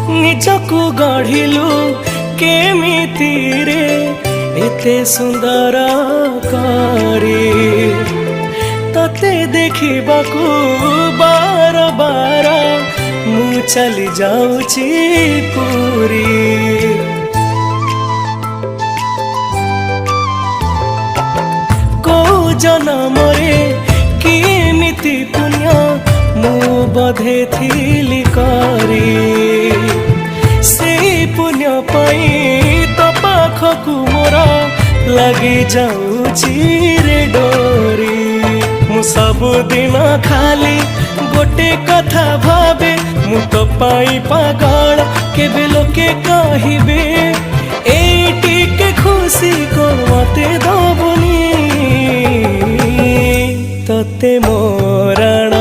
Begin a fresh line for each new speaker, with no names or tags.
ନିଜକୁ ଗଢିଲୁ କେମିତି ରେ ଏତେ ସୁନ୍ଦର କରି ତତେ ଦେଖିବାକୁ ବାର ବାର ମୁଁ ଚାଲି ଯାଉଛି ପୁରୀ। କୋଉ ଜନମରେ କେମିତି ପୁଣ୍ୟ ମୁଁ ବଧେ ଥିଲି କରି ସେଇ ପୁଣ୍ୟ ପାଇଁ ତ ପାଖକୁ ମୋର ଲାଗି ଯାଉଛି ରେ ଡୋରି। ମୁଁ ସବୁଦିନ ଖାଲି गोटे कथा भावे मु तो पाई पागल केबे लोके कहिबे एटी के खुशी को मते दबुनी तते मोराण